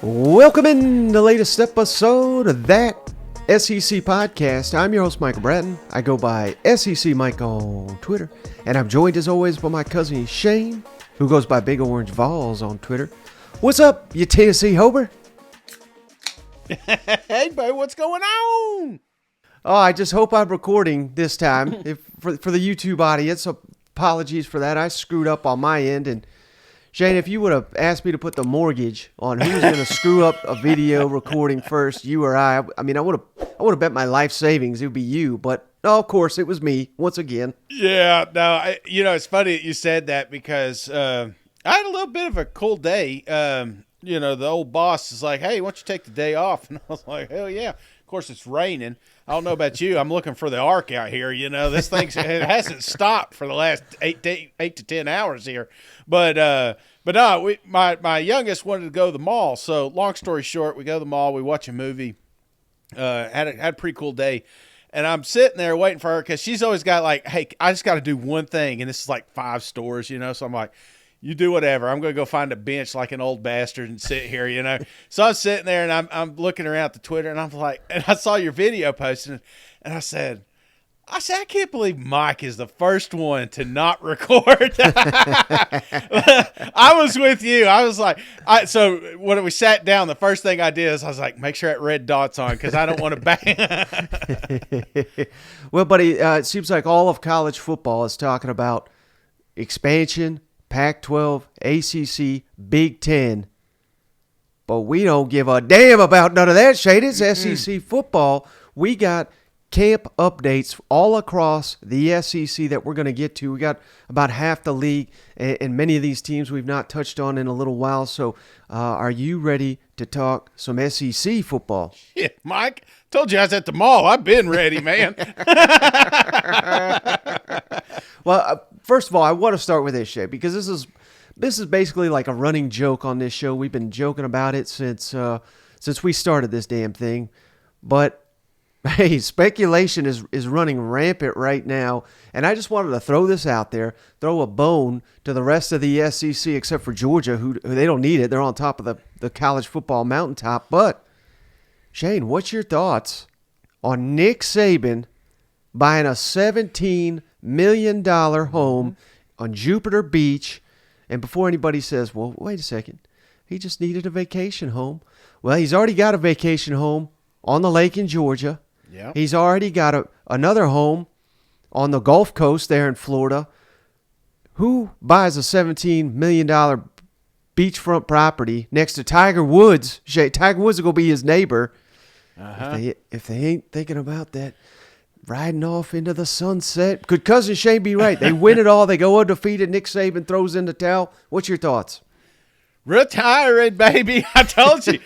Welcome in the latest episode of that SEC podcast. I'm your host, Michael Bratton. I go by SEC Mike on Twitter, and I'm joined as always by my cousin Shane, who goes by Big Orange Vols on Twitter. What's up, you Tennessee Hober? Hey, buddy, what's going on? Oh, I just hope I'm recording this time. For the YouTube audience, apologies for that. I screwed up on my end, and Shane, if you would have asked me to put the mortgage on who's going to screw up a video recording first, you or I mean, I would have bet my life savings it would be you, but no, of course, it was me once again. Yeah, no, it's funny that you said that because I had a little bit of a cool day. The old boss is like, hey, why don't you take the day off? And I was like, hell yeah. Of course, it's raining. I don't know about you. I'm looking for the ark out here. This thing it hasn't stopped for the last 8 to 10 hours here. But no, my youngest wanted to go to the mall. So long story short, we go to the mall. We watch a movie. Had a pretty cool day. And I'm sitting there waiting for her because she's always got like, hey, I just got to do one thing. And this is like 5 stores, So I'm like, you do whatever. I'm going to go find a bench like an old bastard and sit here, So I'm sitting there and I'm looking around at the Twitter and I'm like, and I saw your video posted and I said, I can't believe Mike is the first one to not record. I was with you. I was like, so when we sat down, the first thing I did is I was like, make sure that red dot's on because I don't want to bang. Well, buddy, it seems like all of college football is talking about expansion, Pac-12, ACC, Big Ten. But we don't give a damn about none of that, Shane. It's SEC football. We got camp updates all across the SEC that we're going to get to. We got about half the league and many of these teams we've not touched on in a little while. So are you ready to talk some SEC football? Yeah, Mike, told you I was at the mall. I've been ready, man. Well, first of all, I want to start with this, Shay, because this is basically like a running joke on this show. We've been joking about it since we started this damn thing. But hey, speculation is running rampant right now, and I just wanted to throw this out there, throw a bone to the rest of the SEC except for Georgia, who they don't need it. They're on top of the college football mountaintop. But, Shane, what's your thoughts on Nick Saban buying a $17 million home on Jupiter Beach? And before anybody says, well, wait a second, he just needed a vacation home. Well, he's already got a vacation home on the lake in Georgia. Yeah. He's already got another home on the Gulf Coast there in Florida. Who buys a $17 million beachfront property next to Tiger Woods? Tiger Woods is going to be his neighbor. Uh-huh. If they ain't thinking about that, riding off into the sunset. Could Cousin Shane be right? They win it all. They go undefeated. Nick Saban throws in the towel. What's your thoughts? Retiring, baby. I told you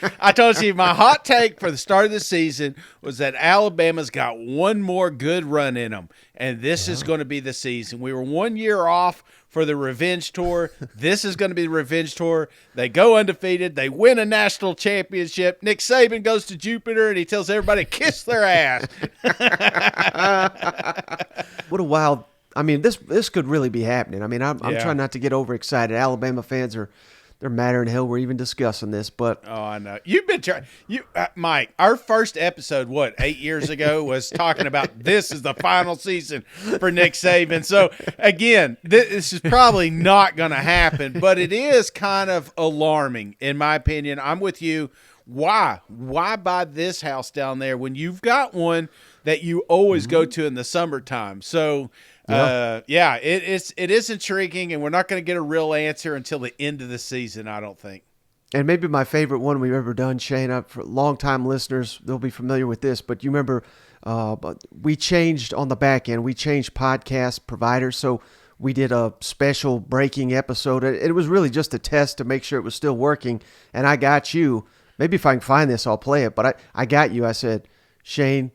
my hot take for the start of the season was that Alabama's got one more good run in them, and this is going to be the season. We were 1 year off for the revenge tour. This is going to be the revenge tour. They go undefeated. They win a national championship. Nick Saban goes to Jupiter, and he tells everybody to kiss their ass. What a wild – I mean, this could really be happening. I mean, I'm trying not to get overexcited. Alabama fans they're madder than hell we're even discussing this, but oh, I know you've been trying. Mike, our first episode, 8 years ago, was talking about this is the final season for Nick Saban. So again, this is probably not going to happen, but it is kind of alarming, in my opinion. I'm with you. Why buy this house down there when you've got one that you always go to in the summertime? So. It is intriguing, and we're not going to get a real answer until the end of the season, I don't think. And maybe my favorite one we've ever done, Shane, for longtime listeners, they'll be familiar with this, but you remember we changed on the back end. We changed podcast providers, so we did a special breaking episode. It was really just a test to make sure it was still working, and I got you. Maybe if I can find this, I'll play it, but I got you. I said, Shane,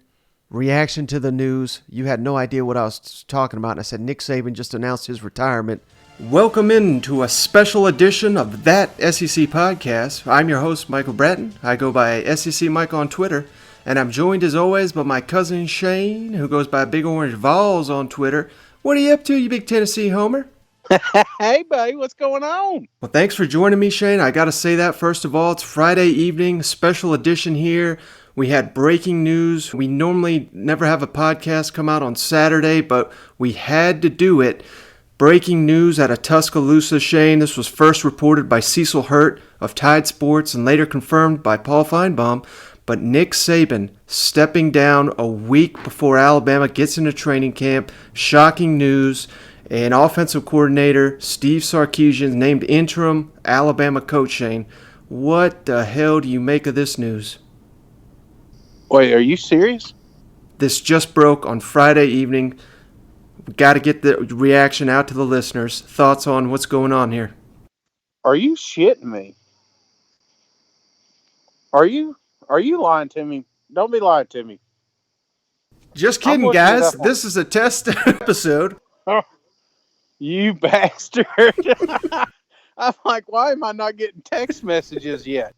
reaction to the news. You had no idea what I was talking about. And I said, Nick Saban just announced his retirement. Welcome into a special edition of That SEC Podcast. I'm your host, Michael Bratton. I go by SEC Mike on Twitter. And I'm joined as always by my cousin Shane, who goes by Big Orange Vols on Twitter. What are you up to, you big Tennessee homer? Hey, buddy, what's going on? Well, thanks for joining me, Shane. I got to say that first of all. It's Friday evening, special edition here. We had breaking news. We normally never have a podcast come out on Saturday, but we had to do it. Breaking news out of Tuscaloosa, Shane. This was first reported by Cecil Hurt of Tide Sports and later confirmed by Paul Feinbaum. But Nick Saban stepping down a week before Alabama gets into training camp. Shocking news. And offensive coordinator Steve Sarkisian named interim Alabama coach, Shane. What the hell do you make of this news? Wait, are you serious? This just broke on Friday evening. We got to get the reaction out to the listeners. Thoughts on what's going on here? Are you shitting me? Are you lying to me? Don't be lying to me. Just kidding, guys. This is a test episode. Oh, you bastard. I'm like, why am I not getting text messages yet?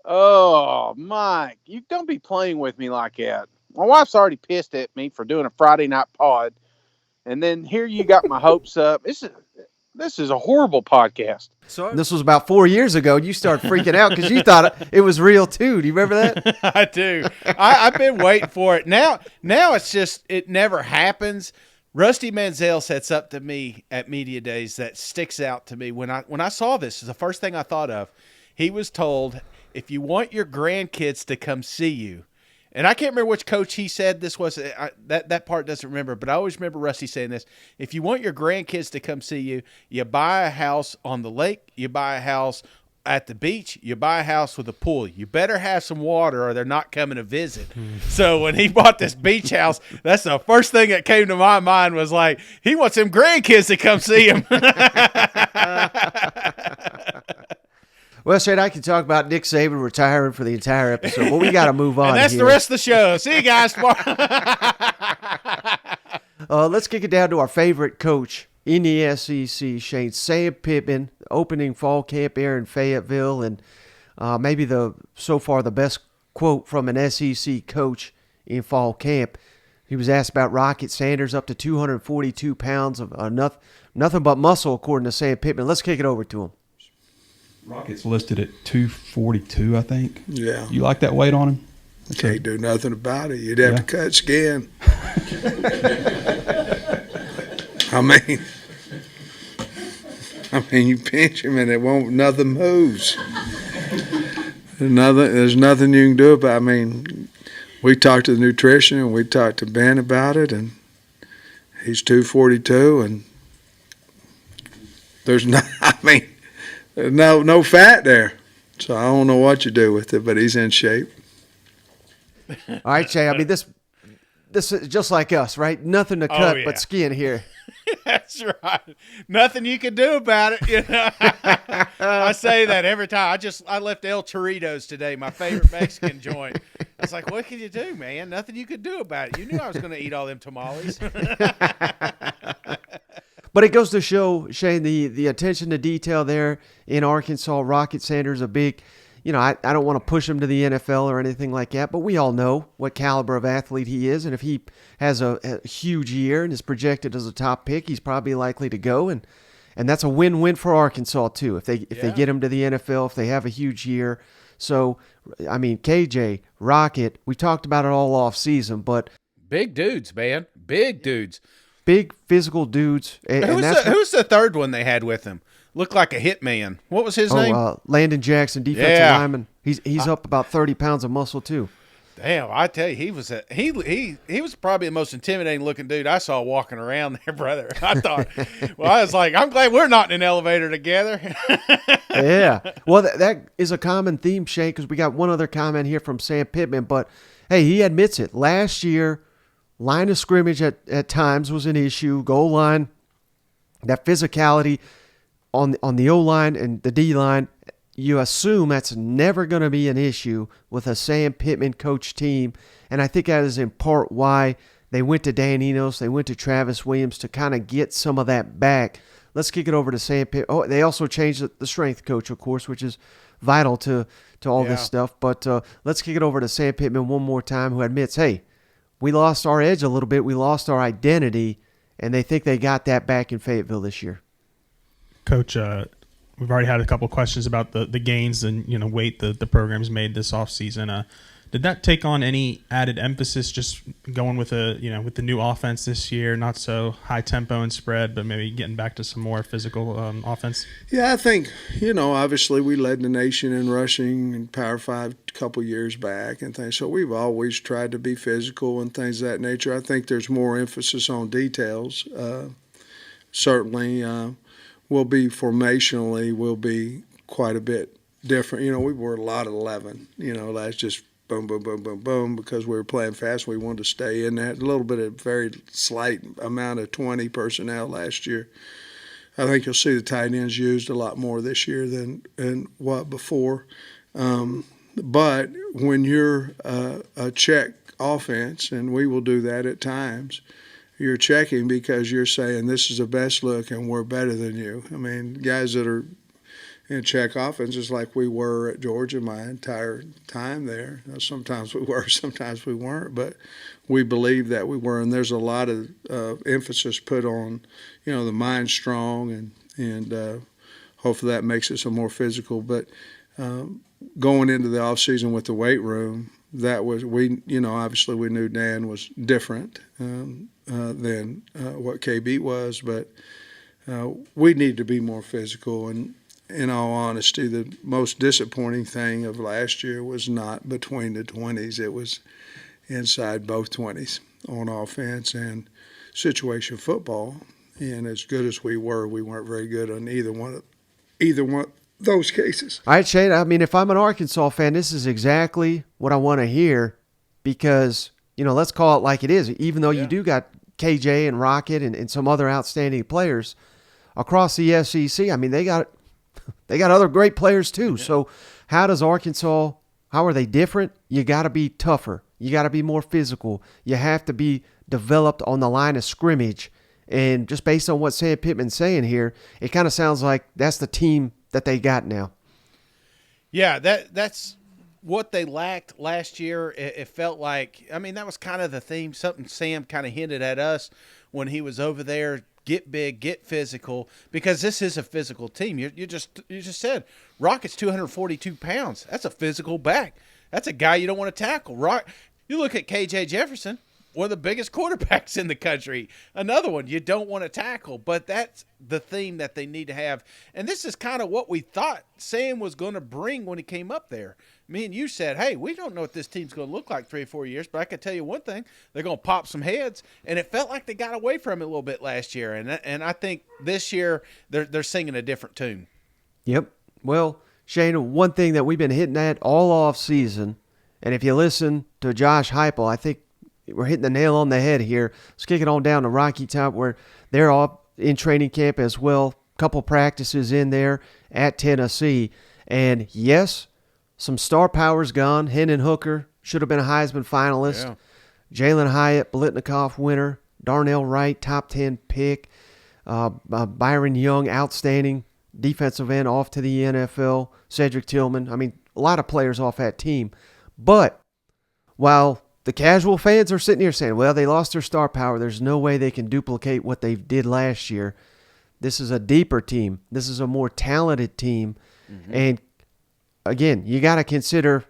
Oh, Mike, you don't be playing with me like that. My wife's already pissed at me for doing a Friday night pod. And then here you got my hopes up. This is a horrible podcast. So this was about 4 years ago. You started freaking out because you thought it was real too. Do you remember that? I do. I've been waiting for it. Now it's just, it never happens. Rusty Manziel said something to me at Media Days that sticks out to me. When I saw this, the first thing I thought of, he was told, if you want your grandkids to come see you, and I can't remember which coach he said this was. That part doesn't remember, but I always remember Rusty saying this. If you want your grandkids to come see you, you buy a house on the lake, you buy a house at the beach, you buy a house with a pool. You better have some water or they're not coming to visit. So when he bought this beach house, that's the first thing that came to my mind was like, he wants them grandkids to come see him. Well, Shane, I can talk about Nick Saban retiring for the entire episode, but we got to move on. And that's here. The rest of the show. See you guys tomorrow. Let's kick it down to our favorite coach in the SEC, Shane. Sam Pittman, opening fall camp here in Fayetteville, and maybe so far the best quote from an SEC coach in fall camp. He was asked about Rocket Sanders, up to 242 pounds of nothing but muscle, according to Sam Pittman. Let's kick it over to him. Rocket's listed at 242, I think. Yeah. You like that weight on him? Can't do nothing about it. You'd have to cut skin. I mean, you pinch him and nothing moves. There's nothing you can do about it. I mean, we talked to the nutrition and we talked to Ben about it, and he's 242, and there's no fat there. So I don't know what you do with it, but he's in shape. All right, Shay. I mean, this is just like us, right? Nothing to cut but skin here. That's right. Nothing you can do about it. You know? I say that every time. I left El Chorritos today, my favorite Mexican joint. I was like, what can you do, man? Nothing you could do about it. You knew I was going to eat all them tamales. But it goes to show, Shane, the attention to detail there in Arkansas. Rocket Sanders, a big, I don't want to push him to the NFL or anything like that, but we all know what caliber of athlete he is. And if he has a huge year and is projected as a top pick, he's probably likely to go. And that's a win-win for Arkansas, too, if they get him to the NFL, if they have a huge year. So, I mean, KJ, Rocket, we talked about it all off season, but big dudes, man. Big dudes. Big physical dudes. Who's the third one they had with him? Looked like a hitman. What was his name? Landon Jackson, defensive lineman. He's up about 30 pounds of muscle too. Damn, I tell you, he was probably the most intimidating looking dude I saw walking around there, brother. I thought, I was like, I'm glad we're not in an elevator together. Yeah. Well, that is a common theme, Shane, because we got one other comment here from Sam Pittman, but hey, he admits it. Last year, line of scrimmage at times was an issue. Goal line, that physicality on the O-line and the D-line, you assume that's never going to be an issue with a Sam Pittman coach team. And I think that is in part why they went to Dan Enos, they went to Travis Williams to kind of get some of that back. Let's kick it over to Sam Pittman. Oh, they also changed the strength coach, of course, which is vital to all this stuff. But let's kick it over to Sam Pittman one more time, who admits, hey, we lost our edge a little bit. We lost our identity. and they think they got that back in Fayetteville this year. Coach, we've already had a couple of questions about the gains and weight the program's made this offseason. Did that take on any added emphasis, just going with with the new offense this year, not so high tempo and spread, but maybe getting back to some more physical offense? Yeah, I think, obviously we led the nation in rushing and Power 5 a couple years back and things. So we've always tried to be physical and things of that nature. I think there's more emphasis on details. Certainly will be quite a bit different. We were a lot of 11, last just boom, boom, boom, boom, boom, because we were playing fast. We wanted to stay in that. A little bit of very slight amount of 20 personnel last year. I think you'll see the tight ends used a lot more this year than what before. But when you're a check offense, and we will do that at times, you're checking because you're saying this is the best look and we're better than you. I mean, guys that are in check offense, just like we were at Georgia my entire time there. Sometimes we were, sometimes we weren't, but we believe that we were. And there's a lot of emphasis put on, the mind strong, and hopefully that makes it some more physical. But going into the off season with the weight room, that was obviously we knew Dan was different than what KB was, but we need to be more physical. And in all honesty, the most disappointing thing of last year was not between the 20s. It was inside both 20s on offense and situation football. And as good as we weren't very good on either one of those cases. All right, Shane, I mean, if I'm an Arkansas fan, this is exactly what I want to hear because, let's call it like it is. Even though you do got KJ and Rocket and some other outstanding players across the SEC, I mean, they got other great players too. So how are they different? You got to be tougher. You got to be more physical. You have to be developed on the line of scrimmage. And just based on what Sam Pittman's saying here, it kind of sounds like that's the team that they got now. Yeah, that's what they lacked last year. It felt like, that was kind of the theme, something Sam kind of hinted at us when he was over there. Get big, get physical, because this is a physical team. You just said Rocket's 242 pounds. That's a physical back. That's a guy you don't want to tackle. You look at KJ Jefferson, one of the biggest quarterbacks in the country. Another one you don't want to tackle, but that's the theme that they need to have. And this is kind of what we thought Sam was going to bring when he came up there. Me and you said, hey, we don't know what this team's going to look like 3 or 4 years, but I can tell you one thing, they're going to pop some heads. And it felt like they got away from it a little bit last year. And I think this year they're singing a different tune. Yep. Well, Shane, one thing that we've been hitting at all off season, and if you listen to Josh Heupel, I think we're hitting the nail on the head here. Let's kick it on down to Rocky Top, where they're all in training camp as well. Couple practices in there at Tennessee. And yes, some star power's gone. Hendon Hooker should have been a Heisman finalist. Yeah. Jalen Hyatt, Biletnikoff winner. Darnell Wright, top 10 pick. Byron Young, outstanding defensive end, off to the NFL. Cedric Tillman. A lot of players off that team. But while the casual fans are sitting here saying, well, they lost their star power, there's no way they can duplicate what they did last year. This is a deeper team. This is a more talented team. Mm-hmm. And again, you got to consider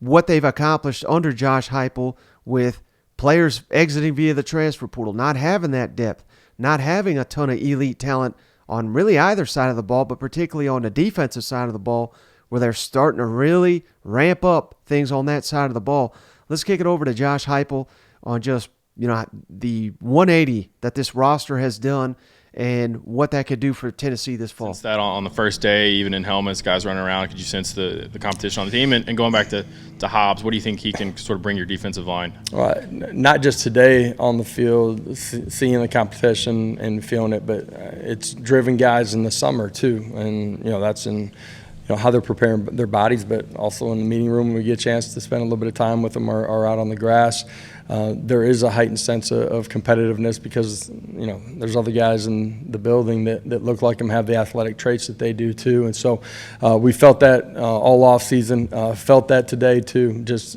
what they've accomplished under Josh Heupel with players exiting via the transfer portal, not having that depth, not having a ton of elite talent on really either side of the ball, but particularly on the defensive side of the ball, where they're starting to really ramp up things on that side of the ball. Let's kick it over to Josh Heupel on just, the 180 that this roster has done and what that could do for Tennessee this fall. Sense that on the first day, even in helmets, guys running around, could you sense the competition on the team? And going back to Hobbs, what do you think he can sort of bring your defensive line? Not just today on the field, seeing the competition and feeling it, but it's driven guys in the summer too. And, that's in how they're preparing their bodies, but also in the meeting room when we get a chance to spend a little bit of time with them or out on the grass. There is a heightened sense of competitiveness because, there's other guys in the building that look like them, have the athletic traits that they do too. And so we felt that all off season, felt that today too. Just,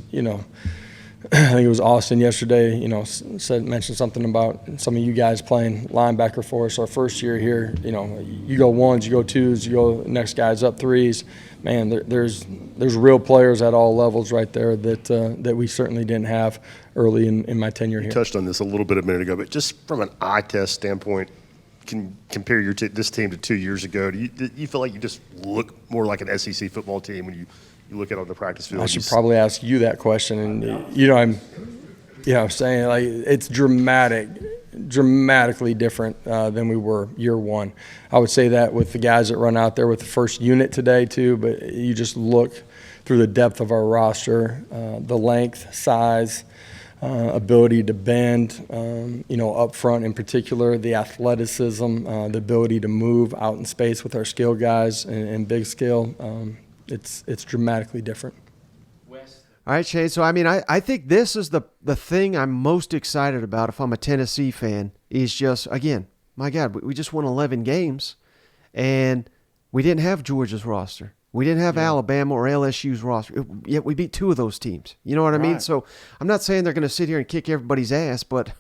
I think it was Austin yesterday, mentioned something about some of you guys playing linebacker for us our first year here. You go ones, you go twos, you go next guy's up threes. Man, there's real players at all levels right there that we certainly didn't have early in my tenure here. You touched on this a little bit a minute ago, but just from an eye test standpoint, can compare this team to 2 years ago. Do you feel like you just look more like an SEC football team when you look at it on the practice field? I should probably ask you that question, and I'm saying like it's dramatically different than we were year one. I would say that with the guys that run out there with the first unit today too, but you just look through the depth of our roster, the length, size, ability to bend, up front in particular, the athleticism, the ability to move out in space with our skill guys and big skill. It's dramatically different. All right, Shane. So, I think this is the thing I'm most excited about if I'm a Tennessee fan is just, again, my God, we just won 11 games, and we didn't have Georgia's roster. We didn't have Alabama or LSU's roster, yet we beat 2 of those teams. You know what I mean? So I'm not saying they're going to sit here and kick everybody's ass, but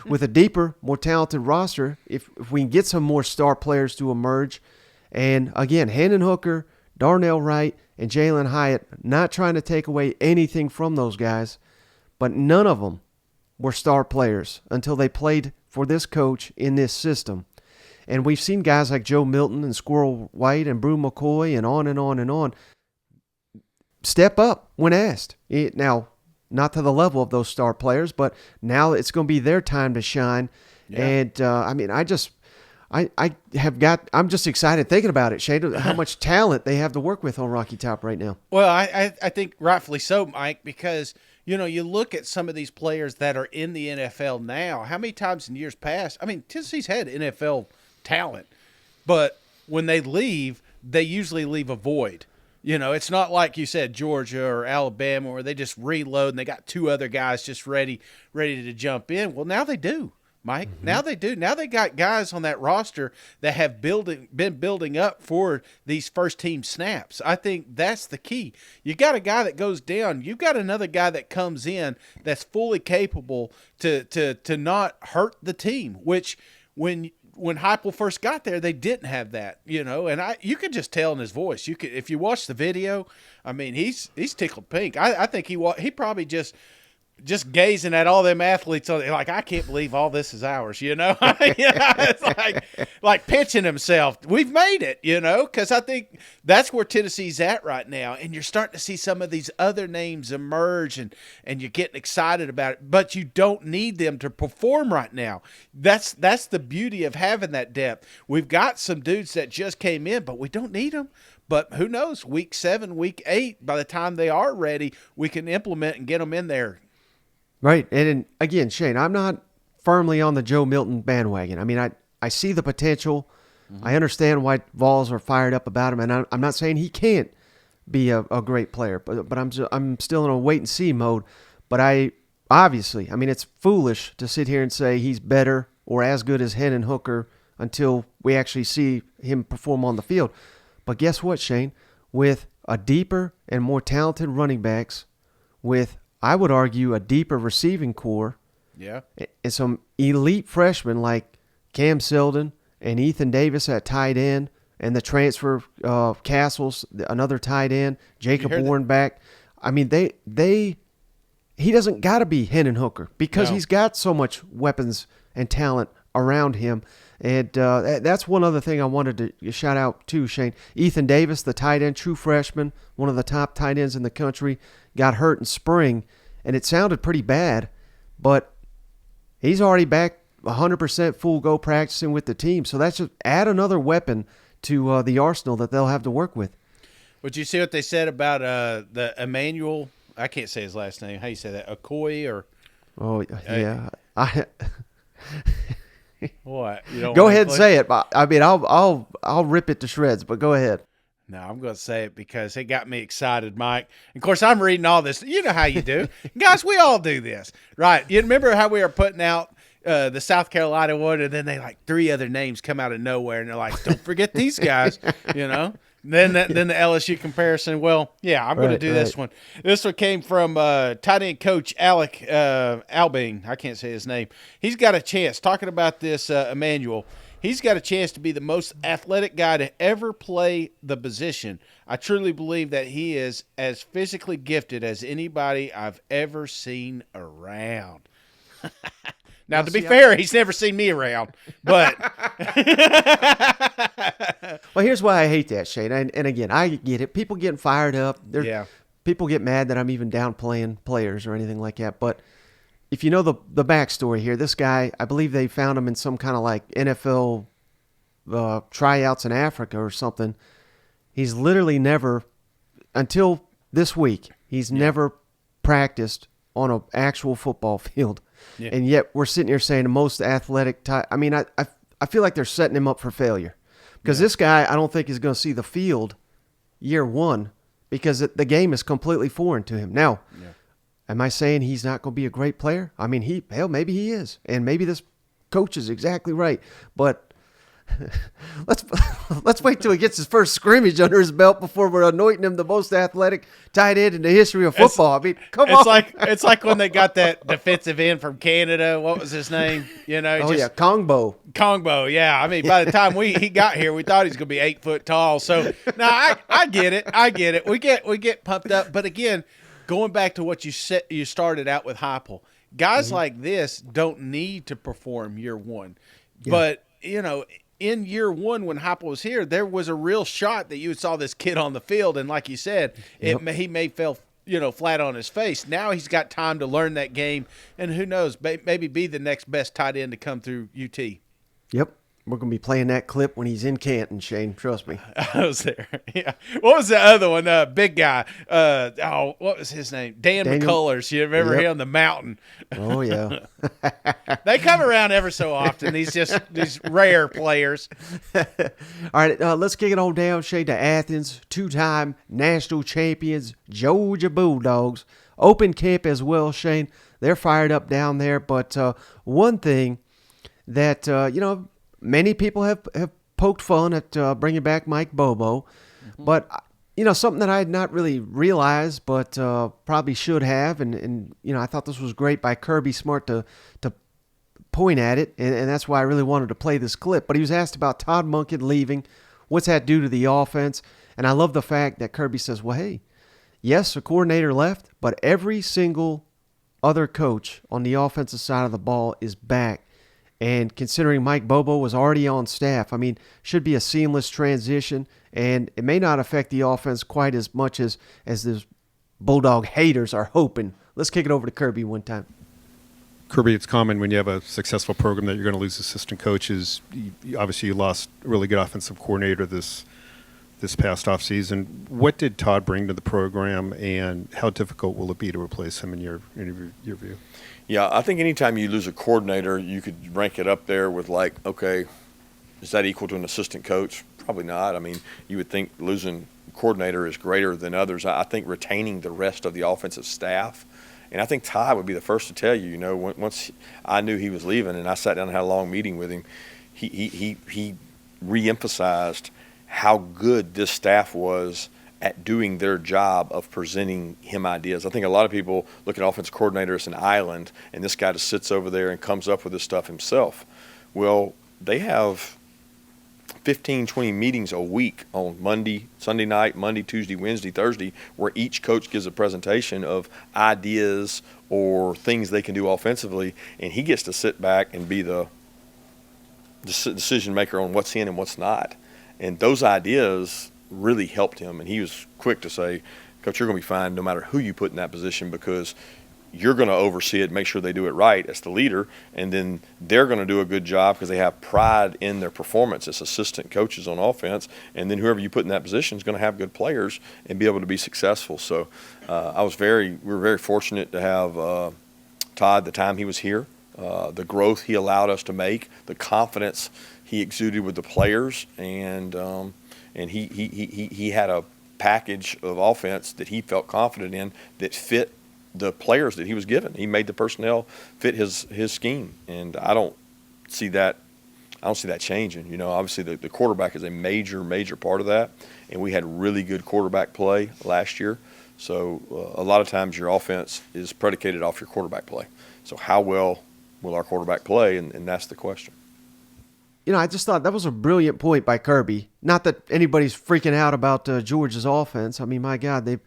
with a deeper, more talented roster, if we can get some more star players to emerge, and again, Hendon Hooker, Darnell Wright, and Jalen Hyatt, not trying to take away anything from those guys, but none of them were star players until they played for this coach in this system. And we've seen guys like Joe Milton and Squirrel White and Brew McCoy and on and on and on step up when asked. Now, not to the level of those star players, but now it's going to be their time to shine. Yeah. And, I'm just excited thinking about it, Shane, how much talent they have to work with on Rocky Top right now. Well, I think rightfully so, Mike, because, you look at some of these players that are in the NFL now. How many times in years past? Tennessee's had NFL talent, but when they leave, they usually leave a void. It's not like you said Georgia or Alabama where they just reload and they got 2 other guys just ready to jump in. Well, now they do, Mike. Mm-hmm. Now they do. Now they got guys on that roster that have been building up for these first team snaps. I think that's the key. You got a guy that goes down. You've got another guy that comes in that's fully capable to not hurt the team, which when Heupel first got there, they didn't have that, and you could just tell in his voice. You could, if you watch the video, he's tickled pink. I think he probably just gazing at all them athletes, like, I can't believe all this is ours, It's like pinching himself. We've made it, because I think that's where Tennessee's at right now, and you're starting to see some of these other names emerge, and you're getting excited about it, but you don't need them to perform right now. That's the beauty of having that depth. We've got some dudes that just came in, but we don't need them. But who knows, week 7, week 8, by the time they are ready, we can implement and get them in there. Right. And again, Shane, I'm not firmly on the Joe Milton bandwagon. I see the potential. Mm-hmm. I understand why Vols are fired up about him, and I'm not saying he can't be a great player, but I'm still in a wait-and-see mode. But obviously, it's foolish to sit here and say he's better or as good as Hendon Hooker until we actually see him perform on the field. But guess what, Shane? With a deeper and more talented running backs, with I would argue a deeper receiving core. Yeah. And some elite freshmen like Cam Seldon and Ethan Davis at tight end, and the transfer Castles, another tight end, Jacob Warren back. He doesn't got to be Hendon Hooker because he's got so much weapons and talent around him. And that's one other thing I wanted to shout out too, Shane. Ethan Davis, the tight end, true freshman, one of the top tight ends in the country, got hurt in spring, and it sounded pretty bad, but he's already back 100% full go practicing with the team. So that's just add another weapon to the arsenal that they'll have to work with. Would you see what they said about the Emmanuel? I can't say his last name. How you say that? Okoye or? Oh yeah, What? Go ahead and say it. I'll rip it to shreds. But go ahead. No, I'm going to say it because it got me excited, Mike. Of course, I'm reading all this. You know how you do. Guys, we all do this. Right. You remember how we were putting out the South Carolina one, and then 3 other names come out of nowhere, and they're like, don't forget these guys, Then the LSU comparison. Well, yeah, I'm going to do this one. This one came from tight end coach Alec Albing. I can't say his name. He's got a chance. Talking about this, Emmanuel. He's got a chance to be the most athletic guy to ever play the position. I truly believe that he is as physically gifted as anybody I've ever seen around. Now, to be fair, he's never seen me around, but well, here's why I hate that, Shane. And again, I get it. People getting fired up. People get mad that I'm even downplaying players or anything like that. But if you know the backstory here, this guy, I believe they found him in some kind of like NFL tryouts in Africa or something. He's literally never, until this week, he's never practiced on an actual football field. Yeah. And yet we're sitting here saying the most athletic type. I mean, I feel like they're setting him up for failure because this guy I don't think is going to see the field year one because the game is completely foreign to him. Now, am I saying he's not going to be a great player? I mean, maybe he is, and maybe this coach is exactly right. But let's wait till he gets his first scrimmage under his belt before we're anointing him the most athletic tight end in the history of football. I mean, come on. It's like when they got that defensive end from Canada. What was his name? Kongbo. Kongbo, yeah. I mean, by the time he got here, we thought he was going to be 8 foot tall. So now I get it. We get pumped up. But again, going back to what you said, you started out with Heupel. Guys like this don't need to perform year one, but in year one, when Heupel was here, there was a real shot that you saw this kid on the field, and like you said, he may fell, flat on his face. Now he's got time to learn that game, and who knows, maybe be the next best tight end to come through UT. Yep. We're going to be playing that clip when he's in Canton, Shane. Trust me. I was there. Yeah. What was the other one? Big guy. What was his name? Daniel McCullers. You remember him on the mountain? Oh, yeah. They come around ever so often. These rare players. All right, let's kick it on down, Shane, to Athens. 2-time national champions, Georgia Bulldogs. Open camp as well, Shane. They're fired up down there. But one thing that, many people have poked fun at bringing back Mike Bobo, but something that I had not really realized, but probably should have, and I thought this was great by Kirby Smart to point at it, and that's why I really wanted to play this clip. But he was asked about Todd Monken leaving, what's that do to the offense, and I love the fact that Kirby says, well, hey, yes, a coordinator left, but every single other coach on the offensive side of the ball is back. And considering Mike Bobo was already on staff, I mean, should be a seamless transition, and it may not affect the offense quite as much as the Bulldog haters are hoping. Let's kick it over to Kirby one time. Kirby, it's common when you have a successful program that you're going to lose assistant coaches. Obviously, you lost a really good offensive coordinator this past offseason. What did Todd bring to the program, and how difficult will it be to replace him in your view? Yeah, I think anytime you lose a coordinator, you could rank it up there with okay, is that equal to an assistant coach? Probably not. I mean, you would think losing a coordinator is greater than others. I think retaining the rest of the offensive staff, and I think Todd would be the first to tell you, once I knew he was leaving and I sat down and had a long meeting with him, he re-emphasized how good this staff was at doing their job of presenting him ideas. I think a lot of people look at offensive coordinator as an island, and this guy just sits over there and comes up with this stuff himself. Well, they have 15, 20 meetings a week on Sunday night, Monday, Tuesday, Wednesday, Thursday, where each coach gives a presentation of ideas or things they can do offensively, and he gets to sit back and be the decision maker on what's in and what's not. And those ideas really helped him, and he was quick to say, Coach, you're going to be fine no matter who you put in that position, because you're going to oversee it, make sure they do it right as the leader, and then they're going to do a good job because they have pride in their performance as assistant coaches on offense, and then whoever you put in that position is going to have good players and be able to be successful. So we were very fortunate to have Todd the time he was here, the growth he allowed us to make, the confidence he exuded with the players, and he had a package of offense that he felt confident in that fit the players that he was given. He made the personnel fit his scheme, and I don't see that I don't see that changing. You know, obviously the quarterback is a major, major part of that, and we had really good quarterback play last year. So a lot of times your offense is predicated off your quarterback play. So how well will our quarterback play, and that's the question. You know, I just thought that was a brilliant point by Kirby. Not that anybody's freaking out about Georgia's offense. I mean, my God, they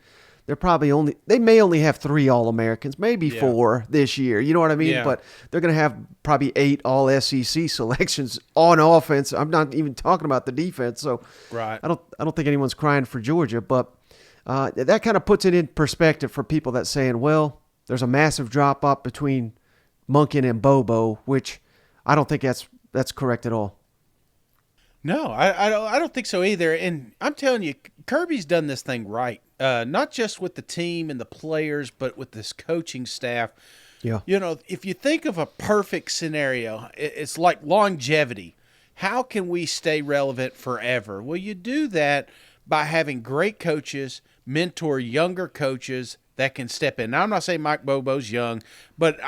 may only have 3 All-Americans, maybe 4 this year. You know what I mean? Yeah. But they're going to have probably 8 All-SEC selections on offense. I'm not even talking about the defense. So Right. I don't think anyone's crying for Georgia, but that kind of puts it in perspective for people that saying, well, there's a massive drop off between Monken and Bobo, which I don't think that's correct at all. No, I don't think so either. And I'm telling you, Kirby's done this thing right. Not just with the team and the players, but with this coaching staff. Yeah. You know, if you think of a perfect scenario, it's like longevity. How can we stay relevant forever? Well, you do that by having great coaches mentor younger coaches that can step in. Now, I'm not saying Mike Bobo's young, but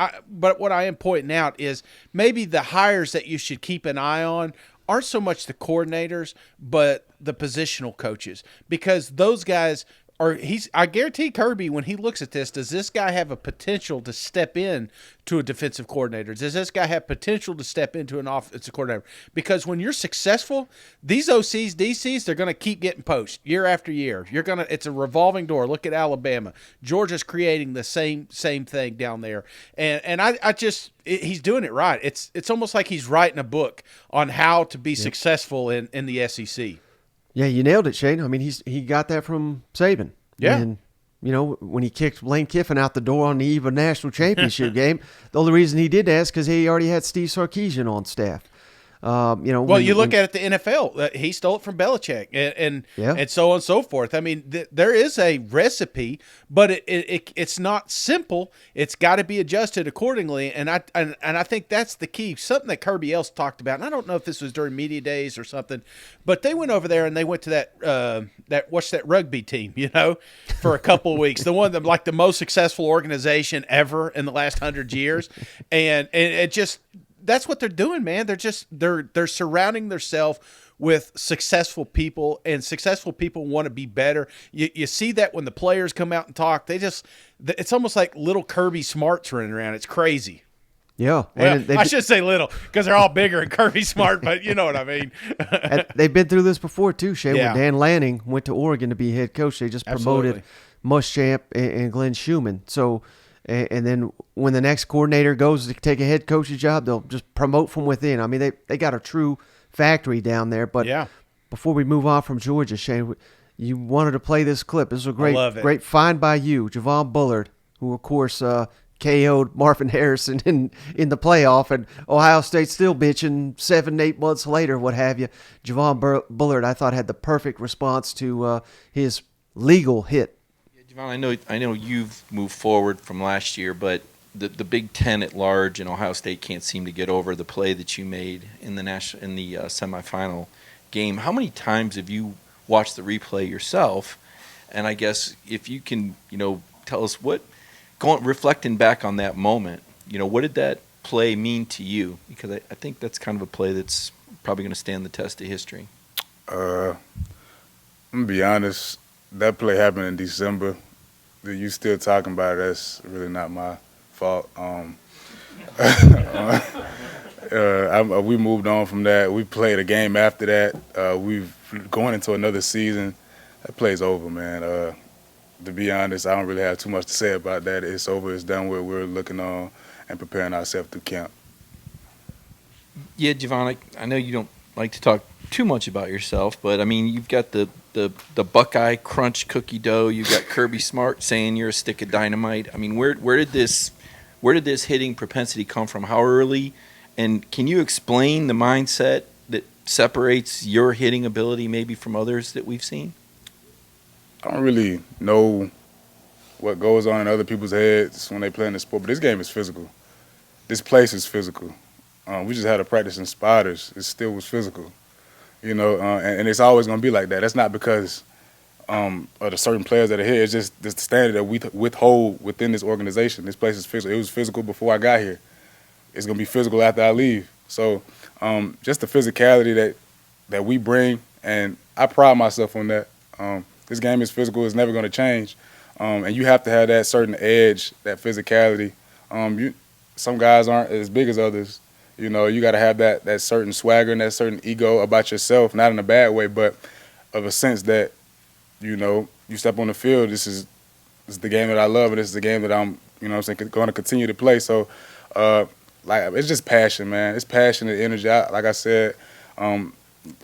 what I am pointing out is maybe the hires that you should keep an eye on aren't so much the coordinators, but the positional coaches, because those guys I guarantee Kirby, when he looks at this, does this guy have a potential to step in to a defensive coordinator? Does this guy have potential to step into an offensive coordinator? Because when you're successful, these OCs, DCs, they're going to keep getting poached year after year. It's a revolving door. Look at Alabama. Georgia's creating the same thing down there. And he's doing it right. It's almost like he's writing a book on how to be successful in the SEC. Yeah, you nailed it, Shane. I mean, he got that from Saban. Yeah. And, you know, when he kicked Lane Kiffin out the door on the eve of national championship game, the only reason he did that is because he already had Steve Sarkisian on staff. Well, you look at it, the NFL, he stole it from Belichick and so on and so forth. I mean, there is a recipe, but it's not simple. It's got to be adjusted accordingly, and I think that's the key. Something that Kirby else talked about, and I don't know if this was during media days or something, but they went over there and they went to that rugby team, you know, for a couple of weeks. The one that like the most successful organization ever in the last 100 years, and it just. That's what they're doing, man. They're surrounding themselves with successful people, and successful people want to be better. You see that when the players come out and talk, it's almost like little Kirby Smarts running around. It's crazy. Yeah. Well, I should say little because they're all bigger and Kirby Smart, but you know what I mean. They've been through this before too, Shane. Yeah. When Dan Lanning went to Oregon to be head coach, they just promoted Muschamp and Glenn Schumann. So. And then when the next coordinator goes to take a head coach's job, they'll just promote from within. I mean, they got a true factory down there. But before we move on from Georgia, Shane, you wanted to play this clip. This is a great find by you, Javon Bullard, who, of course, KO'd Marvin Harrison in the playoff. And Ohio State still bitching 7-8 months later, what have you. Javon Bullard, I thought, had the perfect response to his legal hit. Javon, I know you've moved forward from last year, but the Big Ten at large and Ohio State can't seem to get over the play that you made in the semifinal game. How many times have you watched the replay yourself? And I guess if you can, tell us reflecting back on that moment, what did that play mean to you? Because I think that's kind of a play that's probably going to stand the test of history. I'm gonna be honest. That play happened in December. You still talking about it, that's really not my fault. We moved on from that. We played a game after that. We've going into another season. That play's over, man. To be honest, I don't really have too much to say about that. It's over. It's done with. We're looking on and preparing ourselves through camp. Yeah, Javon, I know you don't like to talk too much about yourself, but I mean, you've got the Buckeye Crunch cookie dough. You've got Kirby Smart saying you're a stick of dynamite. I mean, where did this hitting propensity come from? How early? And can you explain the mindset that separates your hitting ability maybe from others that we've seen? I don't really know what goes on in other people's heads when they play in the sport, but this game is physical. This place is physical. We just had a practice in Spiders. It still was physical, and it's always going to be like that. That's not because of the certain players that are here. It's just the standard that we withhold within this organization. This place is physical. It was physical before I got here. It's going to be physical after I leave. So just the physicality that we bring, and I pride myself on that. This game is physical. It's never going to change. And you have to have that certain edge, that physicality. Some guys aren't as big as others. You know, you got to have that certain swagger and that certain ego about yourself, not in a bad way, but of a sense that, you know, you step on the field, this is the game that I love, and this is the game that I'm, you know what I'm saying, going to continue to play. So, it's just passion, man. It's passion and energy. Like I said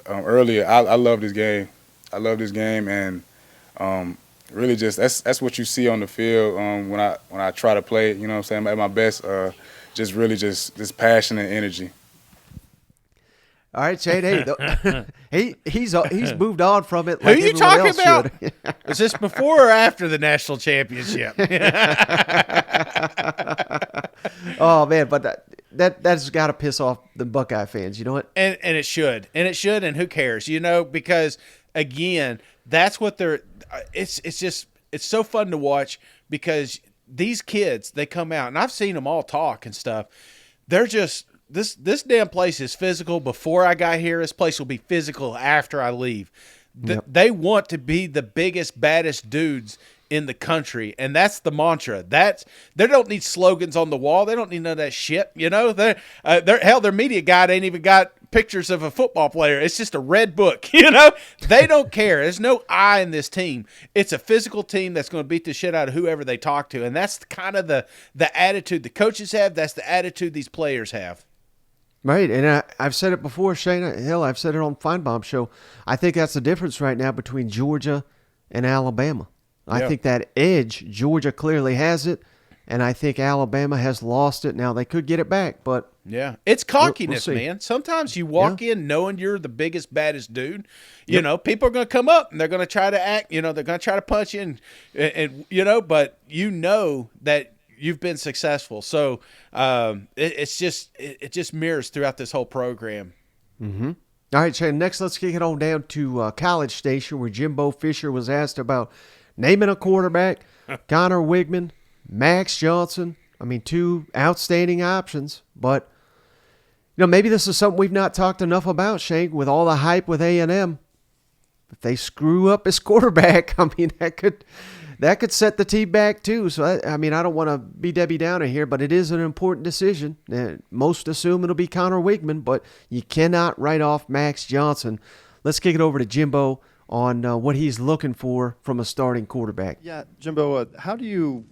earlier, I love this game. I love this game, and really just that's what you see on the field when I try to play, you know what I'm saying, at my best, just really just this passion and energy. All right, Shane. Hey, he's moved on from it. Like who are you talking about? Is this before or after the national championship? Oh man, but that's got to piss off the Buckeye fans. You know what? And it should, and who cares? You know, because again, that's what they're. It's so fun to watch because these kids, they come out, and I've seen them all talk and stuff. They're just. This damn place is physical before I got here. This place will be physical after I leave. Yep. They want to be the biggest, baddest dudes in the country, and that's the mantra. They don't need slogans on the wall. They don't need none of that shit. You know, their media guide ain't even got pictures of a football player. It's just a red book. You know, they don't care. There's no I in this team. It's a physical team that's going to beat the shit out of whoever they talk to, and that's kind of the attitude the coaches have. That's the attitude these players have. Right, and I've said it before, Shane. Hell, I've said it on Feinbaum's show. I think that's the difference right now between Georgia and Alabama. I think that edge, Georgia clearly has it, and I think Alabama has lost it. Now, they could get it back, but... Yeah, it's cockiness, we'll man. Sometimes you walk in knowing you're the biggest, baddest dude. You know, people are going to come up, and they're going to try to act, you know, they're going to try to punch you, and you know, but you know that you've been successful. So it just mirrors throughout this whole program. Mm-hmm. All right, Shane, next let's kick it on down to College Station where Jimbo Fisher was asked about naming a quarterback. Connor Wigman, Max Johnson. I mean, two outstanding options. But, you know, maybe this is something we've not talked enough about, Shane, with all the hype with A&M. If they screw up his quarterback, I mean, that could set the team back too. So, I mean, I don't want to be Debbie Downer here, but it is an important decision. Most assume it'll be Connor Wigman, but you cannot write off Max Johnson. Let's kick it over to Jimbo on what he's looking for from a starting quarterback. Yeah, Jimbo, how do you,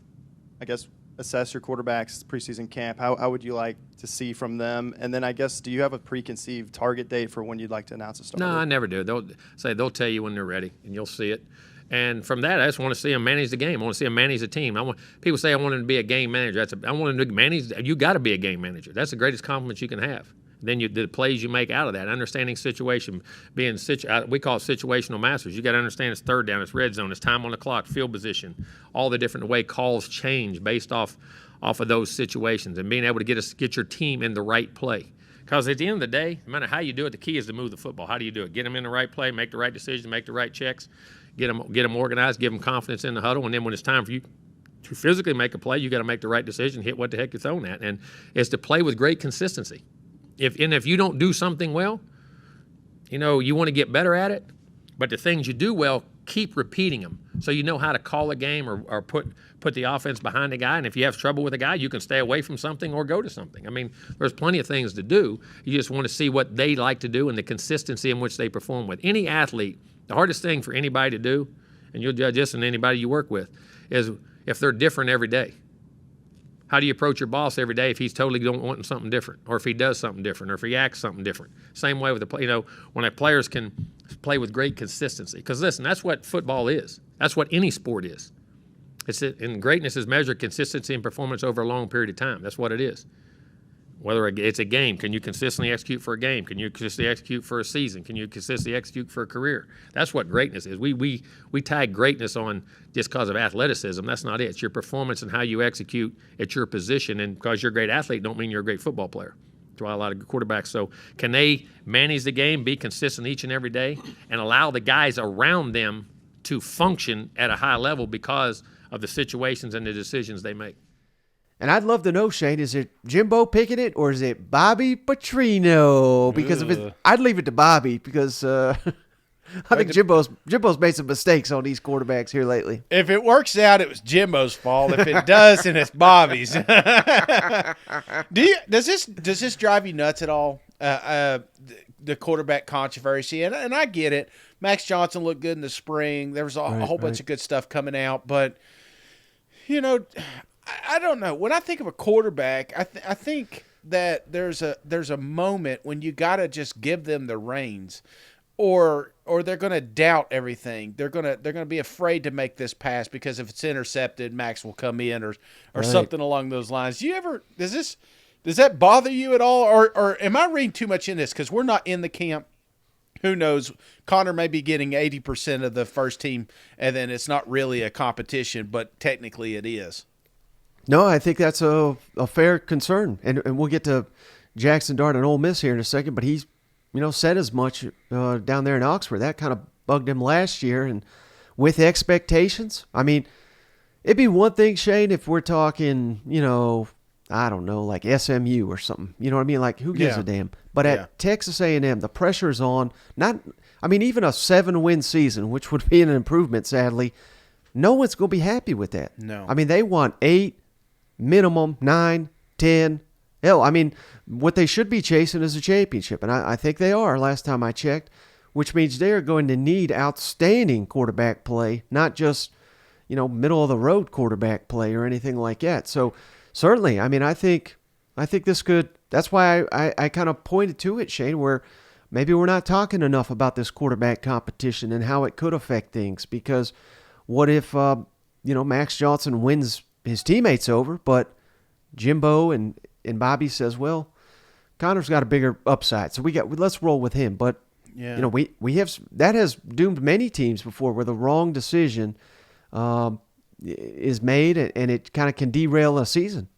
I guess, assess your quarterbacks preseason camp? How would you like to see from them? And then I guess, do you have a preconceived target date for when you'd like to announce a starter? No, I never do. They'll tell you when they're ready, and you'll see it. And from that, I just want to see him manage the game. I want to see him manage the team. People say I want him to be a game manager. I want him to manage. You got to be a game manager. That's the greatest compliment you can have. Then the plays you make out of that, understanding situation, we call it situational masters. You got to understand it's third down, it's red zone, it's time on the clock, field position, all the different way calls change based off of those situations, and being able to get your team in the right play. Because at the end of the day, no matter how you do it, the key is to move the football. How do you do it? Get them in the right play, make the right decision, make the right checks, get them organized, give them confidence in the huddle, and then when it's time for you to physically make a play, you got to make the right decision, hit what the heck you're thrown at, and it's to play with great consistency. If you don't do something well, you know, you want to get better at it, but the things you do well, keep repeating them so you know how to call a game or put the offense behind the guy. And if you have trouble with a guy, you can stay away from something or go to something. I mean, there's plenty of things to do. You just want to see what they like to do and the consistency in which they perform with. Any athlete, the hardest thing for anybody to do, and you'll judge this and anybody you work with, is if they're different every day. How do you approach your boss every day if he's totally wanting something different, or if he does something different, or if he acts something different? Same way with the play. You know, when players can play with great consistency. Because listen, that's what football is. That's what any sport is. And greatness is measured consistency and performance over a long period of time. That's what it is. Whether it's a game, can you consistently execute for a game? Can you consistently execute for a season? Can you consistently execute for a career? That's what greatness is. We tag greatness on just because of athleticism. That's not it. It's your performance and how you execute at your position. And because you're a great athlete don't mean you're a great football player. That's why a lot of quarterbacks. So can they manage the game, be consistent each and every day, and allow the guys around them to function at a high level because of the situations and the decisions they make? And I'd love to know, Shane, is it Jimbo picking it or is it Bobby Petrino? Because I'd leave it to Bobby because I think Jimbo's made some mistakes on these quarterbacks here lately. If it works out, it was Jimbo's fault. If it does, then it's Bobby's. Does this drive you nuts at all? The quarterback controversy, and I get it. Max Johnson looked good in the spring. There was a whole bunch of good stuff coming out, but I don't know. When I think of a quarterback, I think that there's a moment when you got to just give them the reins, or they're going to doubt everything. They're going to be afraid to make this pass because if it's intercepted, Max will come in or something along those lines. Does that bother you at all, or am I reading too much in this? Because we're not in the camp. Who knows? Connor may be getting 80% of the first team, and then it's not really a competition, but technically it is. No, I think that's a fair concern, and we'll get to Jackson Dart and Ole Miss here in a second. But he's, said as much down there in Oxford. That kind of bugged him last year, and with expectations. I mean, it'd be one thing, Shane, if we're talking, I don't know, like SMU or something. You know what I mean? Like, who gives a damn? But at Texas A&M, the pressure's on. Even a 7-win season, which would be an improvement, sadly. No one's going to be happy with that. No. I mean, they want 8, minimum 9, 10. Hell, what they should be chasing is a championship, and I think they are last time I checked, which means they're going to need outstanding quarterback play, not just, middle-of-the-road quarterback play or anything like that. So, certainly, I think this could – that's why I kind of pointed to it, Shane, where maybe we're not talking enough about this quarterback competition and how it could affect things, because what if, Max Johnson wins his teammates over, but Jimbo and Bobby says, well, Connor's got a bigger upside, so let's roll with him. But we have that has doomed many teams before, where the wrong decision is made and it kind of can derail a season.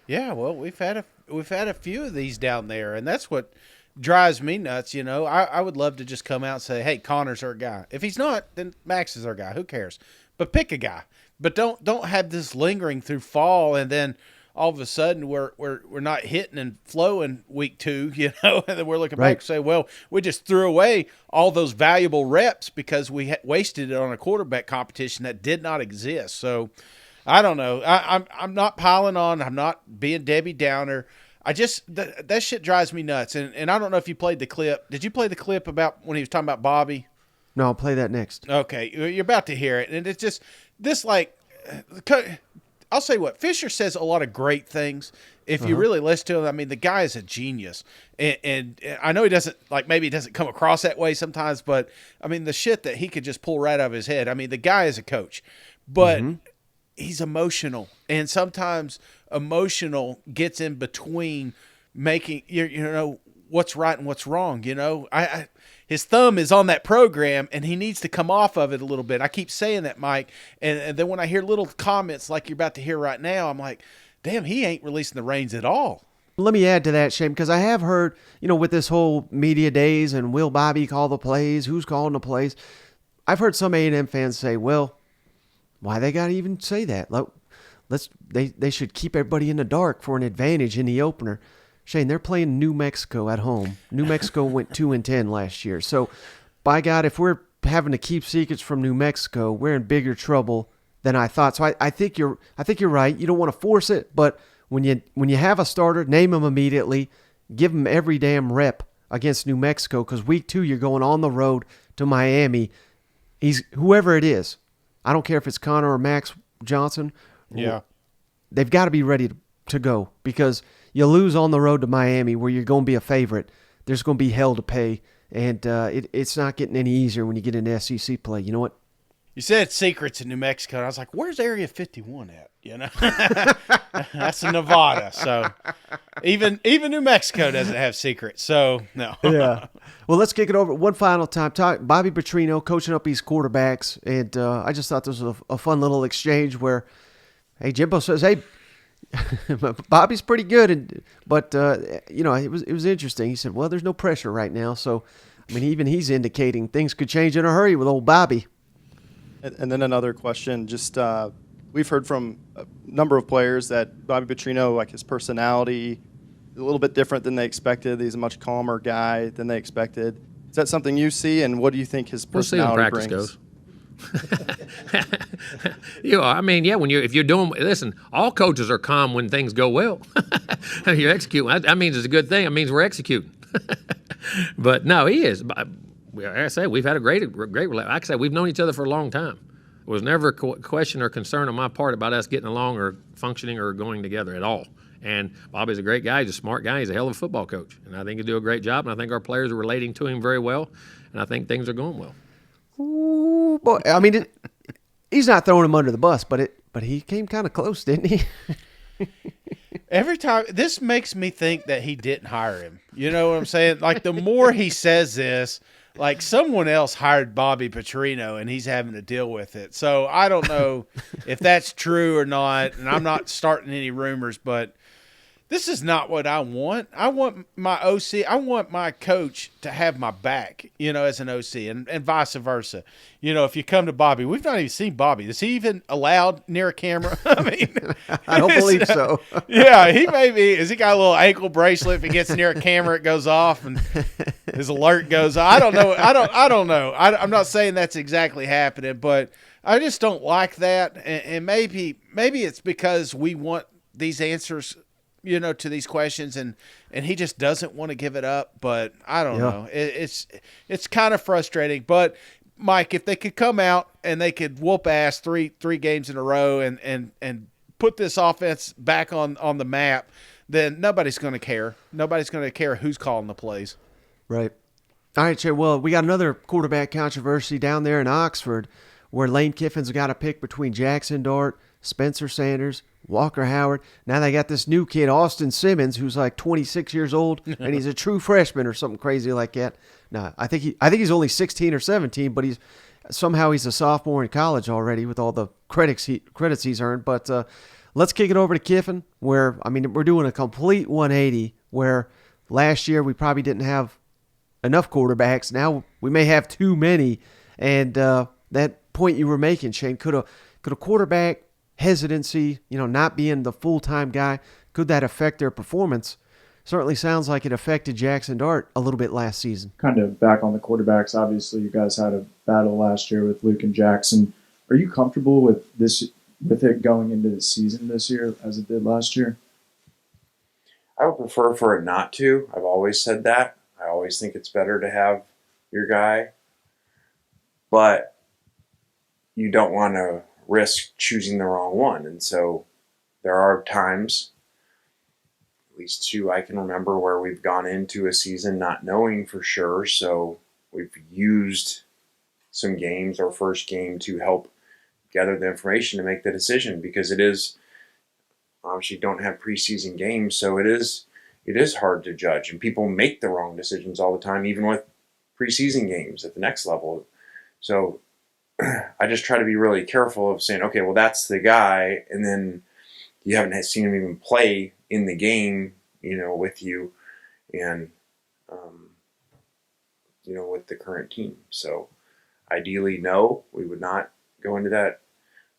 Yeah, well, we've had a few of these down there, and that's what drives me nuts. I would love to just come out and say, hey, Connor's our guy. If he's not, then Max is our guy. Who cares? But pick a guy. But don't have this lingering through fall, and then all of a sudden we're not hitting and flowing week 2, and then we're looking back and say, well, we just threw away all those valuable reps because we wasted it on a quarterback competition that did not exist. So I don't know. I'm not piling on. I'm not being Debbie Downer. That shit drives me nuts. And I don't know if you played the clip. Did you play the clip about when he was talking about Bobby? No, I'll play that next. Okay, you're about to hear it, and it's just this I'll say what Fisher says a lot of great things. If you really listen to him, the guy is a genius, and I know he doesn't maybe he doesn't come across that way sometimes, but the shit that he could just pull right out of his head. The guy is a coach, but he's emotional, and sometimes emotional gets in between making what's right and what's wrong. His thumb is on that program, and he needs to come off of it a little bit. I keep saying that, Mike, and then when I hear little comments like you're about to hear right now, I'm like, damn, he ain't releasing the reins at all. Let me add to that, Shane, because I have heard, with this whole media days and will Bobby call the plays, who's calling the plays, I've heard some A&M fans say, well, why they got to even say that? They should keep everybody in the dark for an advantage in the opener. Shane, they're playing New Mexico at home. New Mexico went 2-10 last year. So, by God, if we're having to keep secrets from New Mexico, we're in bigger trouble than I thought. So I think you're right. You don't want to force it, but when you have a starter, name him immediately. Give him every damn rep against New Mexico, because week 2 you're going on the road to Miami. He's whoever it is. I don't care if it's Connor or Max Johnson. Yeah, they've got to be ready to go, because you lose on the road to Miami, where you're going to be a favorite. There's going to be hell to pay, and it's not getting any easier when you get into SEC play. You know what? You said secrets in New Mexico, and I was like, where's Area 51 at? That's in Nevada. So even New Mexico doesn't have secrets. So, no. Yeah. Well, let's kick it over one final time. Bobby Petrino coaching up these quarterbacks, and I just thought this was a fun little exchange where, hey, Jimbo says, hey, Bobby's pretty good, but it was interesting. He said, well, there's no pressure right now. So, even he's indicating things could change in a hurry with old Bobby. And then another question, just we've heard from a number of players that Bobby Petrino, like his personality, is a little bit different than they expected. He's a much calmer guy than they expected. Is that something you see, and what do you think his personality brings? We'll see when practice goes. I mean, yeah. If you're doing, listen, all coaches are calm when things go well. You're executing. That means it's a good thing. It means we're executing. But no, he is. Like I say, we've had a great relationship. Like I say, we've known each other for a long time. There was never a question or concern on my part about us getting along or functioning or going together at all. And Bobby's a great guy. He's a smart guy. He's a hell of a football coach. And I think he'll do a great job. And I think our players are relating to him very well. And I think things are going well. Ooh, boy. I mean, he's not throwing him under the bus, but he came kind of close, didn't he? Every time, this makes me think that he didn't hire him. You know what I'm saying? Like, the more he says this, like someone else hired Bobby Petrino and he's having to deal with it. So I don't know if that's true or not, and I'm not starting any rumors, but this is not what I want. I want my OC, I want my coach to have my back, as an OC, and vice versa. If you come to Bobby, we've not even seen Bobby. Is he even allowed near a camera? I mean, I don't believe so. Yeah, he may be. Has he got a little ankle bracelet? If he gets near a camera, it goes off and his alert goes off. I don't know. I don't know. I'm not saying that's exactly happening, but I just don't like that. And maybe it's because we want these answers, to these questions, and he just doesn't want to give it up. But I don't know. It's kind of frustrating. But Mike, if they could come out and they could whoop ass three games in a row and put this offense back on the map, then nobody's going to care. Nobody's going to care who's calling the plays. Right. All right, Jay. Well, we got another quarterback controversy down there in Oxford, where Lane Kiffin's got a pick between Jackson Dart, Spencer Sanders, Walker Howard. Now they got this new kid, Austin Simmons, who's like 26 years old, and he's a true freshman or something crazy like that. No, I think he's only 16 or 17, but he's a sophomore in college already with all the credits he's earned. But let's kick it over to Kiffin, where we're doing a complete 180. Where last year we probably didn't have enough quarterbacks. Now we may have too many, and that point you were making, Shane, could a quarterback hesitancy, not being the full-time guy, could that affect their performance? Certainly sounds like it affected Jackson Dart a little bit last season. Kind of back on the quarterbacks, obviously you guys had a battle last year with Luke and Jackson. Are you comfortable with it going into the season this year as it did last year? I would prefer for it not to. I've always said that. I always think it's better to have your guy. But you don't want to risk choosing the wrong one. And so there are times, at least two I can remember, where we've gone into a season not knowing for sure. So we've used some games, our first game, to help gather the information to make the decision, because it is obviously don't have preseason games. So it is hard to judge, and people make the wrong decisions all the time, even with preseason games at the next level. So I just try to be really careful of saying, okay, well, that's the guy, and then you haven't seen him even play in the game, with you, and with the current team. So ideally, no, we would not go into that.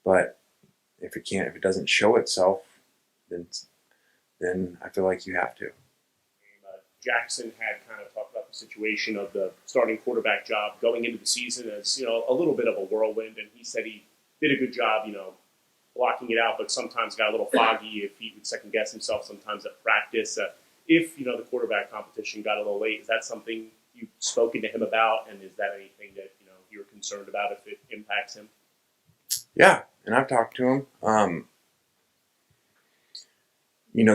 But if it doesn't show itself, then I feel like you have to. Jackson had kind of talked about the situation of the starting quarterback job going into the season as, a little bit of a whirlwind. And he said he did a good job, blocking it out, but sometimes got a little foggy if he would second guess himself sometimes at practice. If, the quarterback competition got a little late, is that something you've spoken to him about? And is that anything that, you're concerned about if it impacts him? Yeah. And I've talked to him.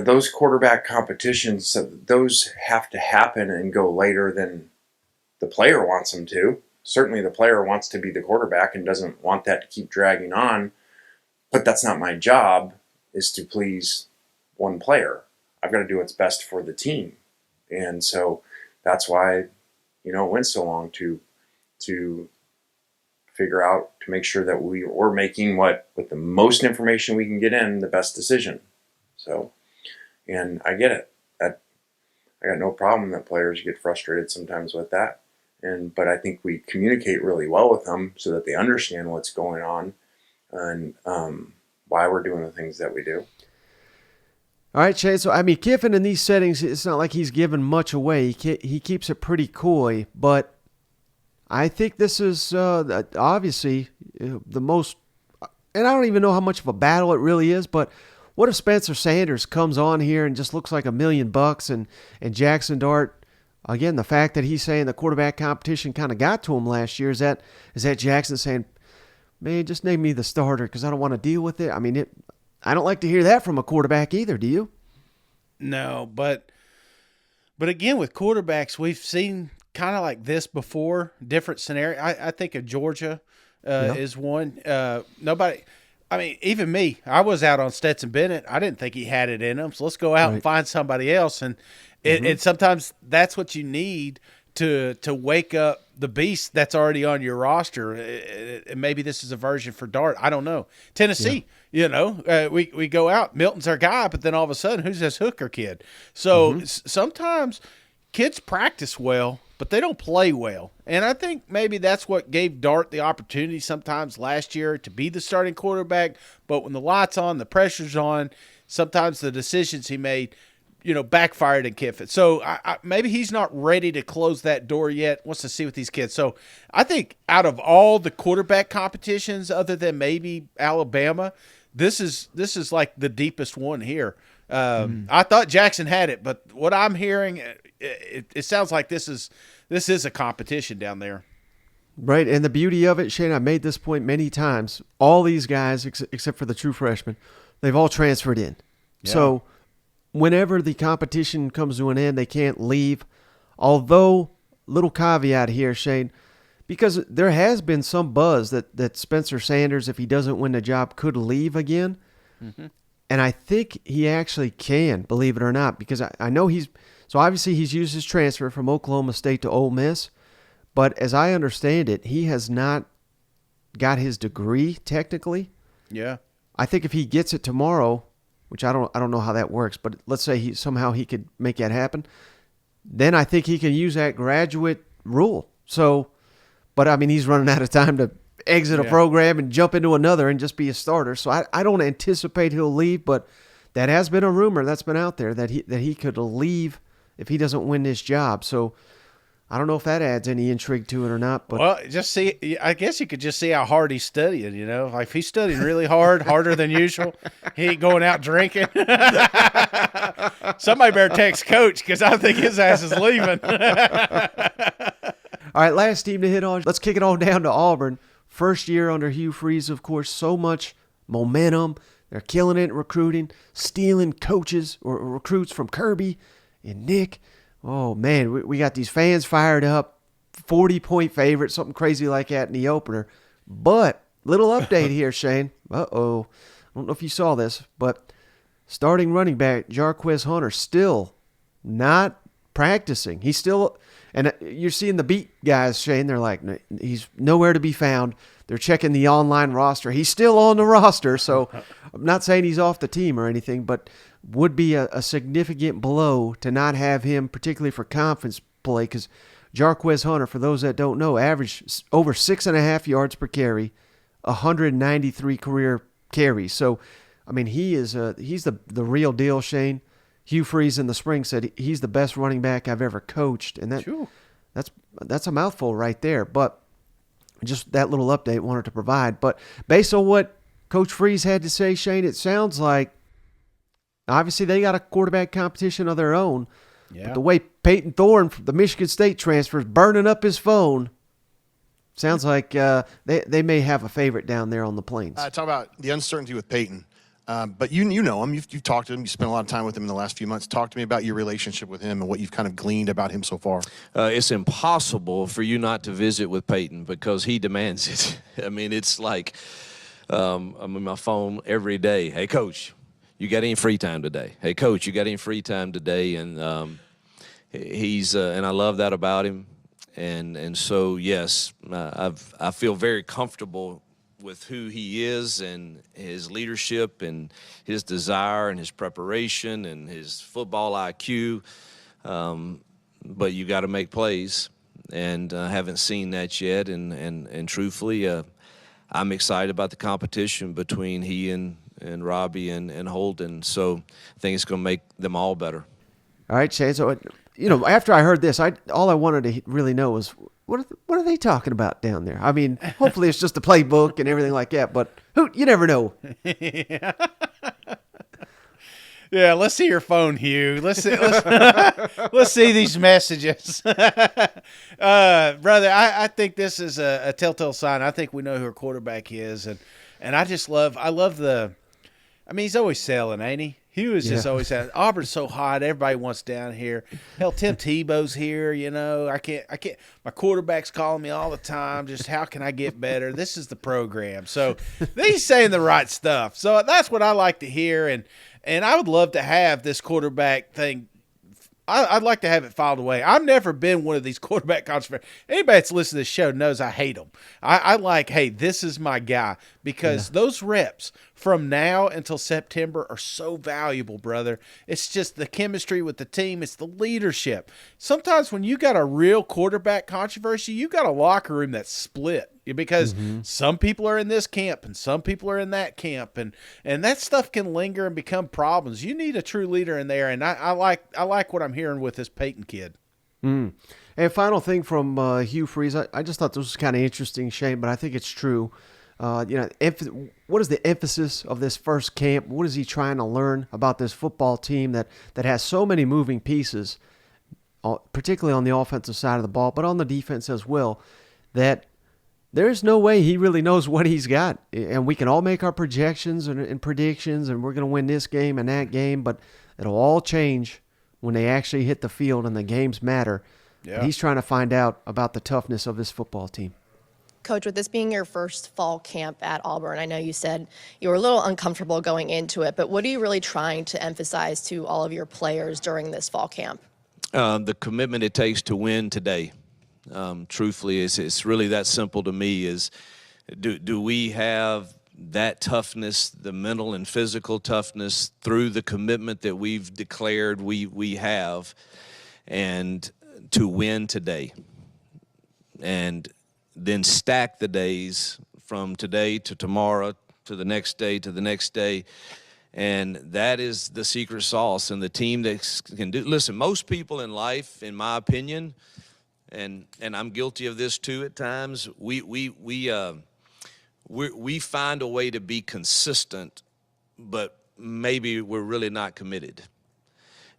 Those quarterback competitions, those have to happen and go later than the player wants them to. Certainly the player wants to be the quarterback and doesn't want that to keep dragging on, but that's not my job, is to please one player. I've got to do what's best for the team. And so that's why, it went so long to figure out, to make sure that we're making with the most information we can get in, the best decision. So, and I get it. I got no problem that players get frustrated sometimes with that. But I think we communicate really well with them so that they understand what's going on. And why we're doing the things that we do. All right, Shane. So, I mean, Kiffin in these settings, it's not like he's giving much away. He keeps it pretty coy, but I think this is obviously the most, and I don't even know how much of a battle it really is, but what if Spencer Sanders comes on here and just looks like $1 million and Jackson Dart, again, the fact that he's saying the quarterback competition kind of got to him last year, is that Jackson saying, man, just name me the starter because I don't want to deal with it? I mean, I don't like to hear that from a quarterback either, do you? No, but again, with quarterbacks, we've seen kind of like this before, different scenario. I think of Georgia is one. Nobody, I mean, even me, I was out on Stetson Bennett. I didn't think he had it in him, so let's go out and find somebody else. And and sometimes that's what you need to wake up the beast that's already on your roster. And maybe this is a version for Dart. I don't know. Tennessee, we go out. Milton's our guy, but then all of a sudden, who's this Hooker kid? So sometimes kids practice well, but they don't play well. And I think maybe that's what gave Dart the opportunity sometimes last year to be the starting quarterback. But when the light's on, the pressure's on, sometimes the decisions he made backfired in Kiffin. So maybe he's not ready to close that door yet. Wants to see with these kids. So I think out of all the quarterback competitions, other than maybe Alabama, this is like the deepest one here. I thought Jackson had it, but what I'm hearing, it sounds like this is a competition down there. Right, and the beauty of it, Shane, I made this point many times. All these guys, except for the true freshmen, they've all transferred in. Yeah. So whenever the competition comes to an end, they can't leave. Although, little caveat here, Shane, because there has been some buzz that Spencer Sanders, if he doesn't win the job, could leave again. Mm-hmm. And I think he actually can, believe it or not, because I know so obviously he's used his transfer from Oklahoma State to Ole Miss, but as I understand it, he has not got his degree technically. Yeah. I think if he gets it tomorrow, which I don't know how that works, but let's say he could make that happen, then I think he can use that graduate rule. So, but I mean, he's running out of time to exit a program and jump into another and just be a starter. So I don't anticipate he'll leave, but that has been a rumor that's been out there that he could leave if he doesn't win this job. So I don't know if that adds any intrigue to it or not. But well, I guess you could just see how hard he's studying, Like if he's studying really hard, harder than usual, he ain't going out drinking. Somebody better text Coach because I think his ass is leaving. All right, last team to hit on. Let's kick it on down to Auburn. First year under Hugh Freeze, of course, so much momentum. They're killing it in recruiting, stealing coaches or recruits from Kirby and Nick. Oh, man, we got these fans fired up, 40-point favorite, something crazy like that in the opener. But little update here, Shane. Uh-oh. I don't know if you saw this, but starting running back Jarquez Hunter still not practicing. He's still – and you're seeing the beat guys, Shane, they're like, he's nowhere to be found. They're checking the online roster. He's still on the roster, so I'm not saying he's off the team or anything, but would be a significant blow to not have him, particularly for conference play, because Jarquez Hunter, for those that don't know, averaged over 6.5 yards per carry, 193 career carries. So, I mean, he's the real deal, Shane. Hugh Freeze in the spring said he's the best running back I've ever coached, and that's a mouthful right there. But just that little update wanted to provide. But based on what Coach Freeze had to say, Shane, it sounds like obviously they got a quarterback competition of their own. Yeah. But the way Peyton Thorne from the Michigan State transfer is burning up his phone, sounds like they may have a favorite down there on the plains. Talk about the uncertainty with Peyton. But you know him. You've talked to him. You spent a lot of time with him in the last few months. Talk to me about your relationship with him and what you've kind of gleaned about him so far. It's impossible for you not to visit with Peyton because he demands it. I mean, it's like I'm on my phone every day. Hey, Coach, you got any free time today? Hey, Coach, you got any free time today? And he's and I love that about him. And so, yes, I feel very comfortable with who he is and his leadership and his desire and his preparation and his football IQ. But you got to make plays, and I haven't seen that yet. And truthfully, I'm excited about the competition between he and and Robbie and Holden. So I think it's going to make them all better. All right, Shane. So, after I heard this, all I wanted to really know was what are they talking about down there? I mean, hopefully it's just a playbook and everything like that, but you never know. Yeah, let's see your phone, Hugh. Let's see these messages. Brother, I think this is a telltale sign. I think we know who our quarterback is, and I love he's always selling, ain't he? Hugh is just always saying, Auburn's so hot, everybody wants down here. Hell, Tim Tebow's here, I can't. My quarterback's calling me all the time. Just how can I get better? This is the program. So he's saying the right stuff. So that's what I like to hear, and I would love to have this quarterback thing. I'd like to have it filed away. I've never been one of these quarterback controversies. Anybody that's listened to this show knows I hate them. I like, hey, this is my guy, because those reps from now until September are so valuable, brother. It's just the chemistry with the team. It's the leadership. Sometimes when you got a real quarterback controversy, you got a locker room that's split, because some people are in this camp and some people are in that camp, and that stuff can linger and become problems. You need a true leader in there, and I like what I'm hearing with this Peyton kid. And final thing from Hugh Freeze, I just thought this was kind of interesting, Shane, but I think it's true. What is the emphasis of this first camp? What is he trying to learn about this football team that has so many moving pieces, particularly on the offensive side of the ball, but on the defense as well, that there's no way he really knows what he's got. And we can all make our projections and predictions, and we're going to win this game and that game, but it'll all change when they actually hit the field and the games matter. Yeah. He's trying to find out about the toughness of this football team. Coach, with this being your first fall camp at Auburn, I know you said you were a little uncomfortable going into it, but what are you really trying to emphasize to all of your players during this fall camp? The commitment it takes to win today. Truthfully, it's really that simple to me. Is do we have that toughness, the mental and physical toughness, through the commitment that we've declared we have, and to win today, and then stack the days from today to tomorrow to the next day to the next day. And that is the secret sauce, and the team that can do. Listen, most people in life, in my opinion, and I'm guilty of this too at times, we find a way to be consistent, but maybe we're really not committed.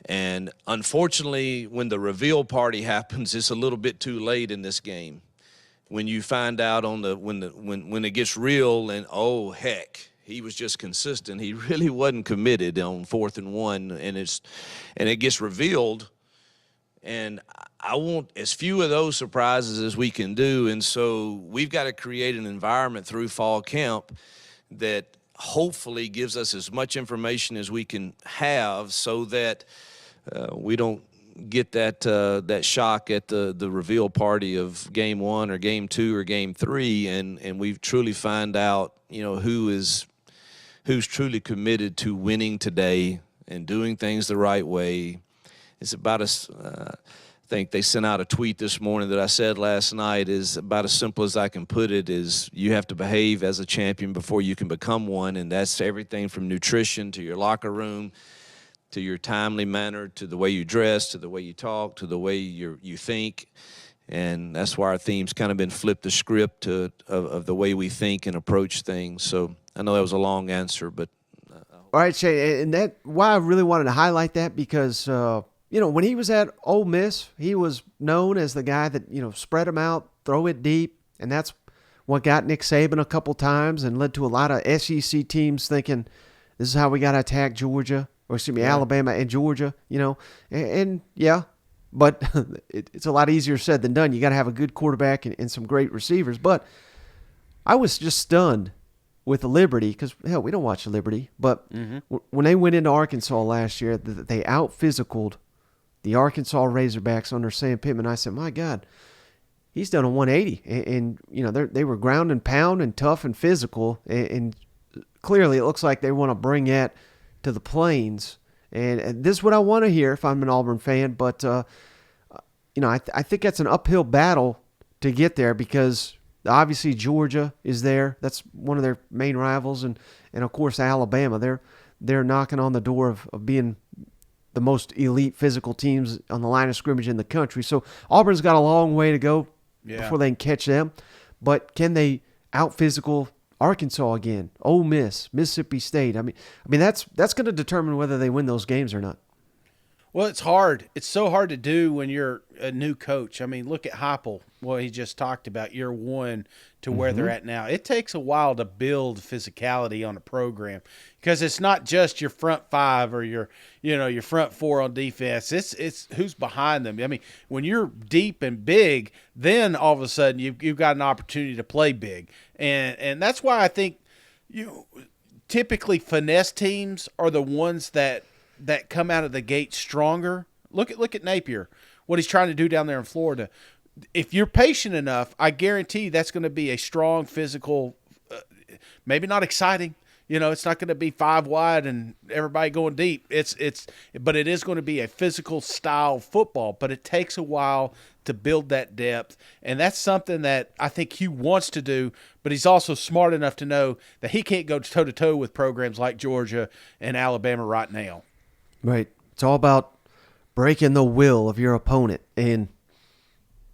And unfortunately, when the reveal party happens, it's a little bit too late in this game. When you find out when it gets real, and oh heck, he was just consistent. He really wasn't committed on 4th and 1, and it gets revealed. And I want as few of those surprises as we can do. And so we've got to create an environment through fall camp that hopefully gives us as much information as we can have, so that we don't get that shock at the reveal party of game 1 or game 2 or game 3, and we truly find out, who's truly committed to winning today and doing things the right way. It's about I think they sent out a tweet this morning that I said last night is about as simple as I can put it, is you have to behave as a champion before you can become one, and that's everything from nutrition to your locker room, to your timely manner, to the way you dress, to the way you talk, to the way you think. And that's why our theme's kind of been flip the script of the way we think and approach things. So I know that was a long answer, but all right, Shay, and that why I really wanted to highlight that, because when he was at Ole Miss, he was known as the guy that spread them out, throw it deep, and that's what got Nick Saban a couple times and led to a lot of SEC teams thinking this is how we got to attack Georgia. Or excuse me, Alabama and Georgia, and but it's a lot easier said than done. You got to have a good quarterback and some great receivers. But I was just stunned with the Liberty, because hell, we don't watch Liberty, but when they went into Arkansas last year, they out-physicaled the Arkansas Razorbacks under Sam Pittman. I said, my God, he's done a 180, and they were ground and pound and tough and physical, and clearly it looks like they want to bring that to the Plains, and this is what I want to hear if I'm an Auburn fan. But I think that's an uphill battle to get there, because Obviously, Georgia is there. That's one of their main rivals, and of course Alabama. They're knocking on the door of being the most elite physical teams on the line of scrimmage in the country. So Auburn's got a long way to go before they can catch them. But can they out-physical Arkansas again, Ole Miss, Mississippi State? I mean that's going to determine whether they win those games or not. Well, it's hard. It's so hard to do when you're a new coach. I mean, look at Heupel, what he just talked about, year one to where they're at now. It takes a while to build physicality on a program because it's not just your front five or your front four on defense. It's who's behind them. I mean, when you're deep and big, then all of a sudden you've got an opportunity to play big, and that's why I think typically finesse teams are the ones that come out of the gate stronger. Look at Napier, what he's trying to do down there in Florida. If you're patient enough, I guarantee that's going to be a strong physical, maybe not exciting. It's not going to be 5 wide and everybody going deep. But it is going to be a physical style football. But it takes a while to build that depth, and that's something that I think Hugh wants to do. But he's also smart enough to know that he can't go toe to toe with programs like Georgia and Alabama right now. Right. It's all about breaking the will of your opponent, and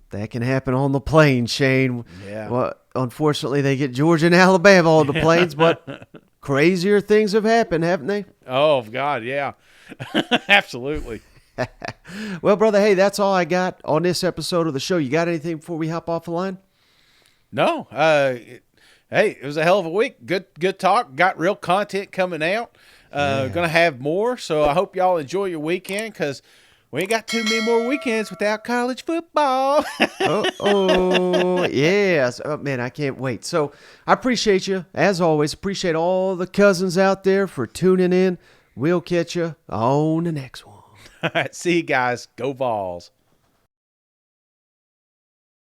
that can happen on the plains, Shane. Yeah. Well, unfortunately, they get Georgia and Alabama on the plains, but crazier things have happened, haven't they? Oh, God, yeah. Absolutely. Well, brother, hey, that's all I got on this episode of the show. You got anything before we hop off the line? No. Hey, it was a hell of a week. Good talk. Got real content coming out. Going to have more, so I hope y'all enjoy your weekend because we ain't got too many more weekends without college football. Yes. Oh, man, I can't wait. So I appreciate you, as always. Appreciate all the cousins out there for tuning in. We'll catch you on the next one. All right, see you guys. Go Vols.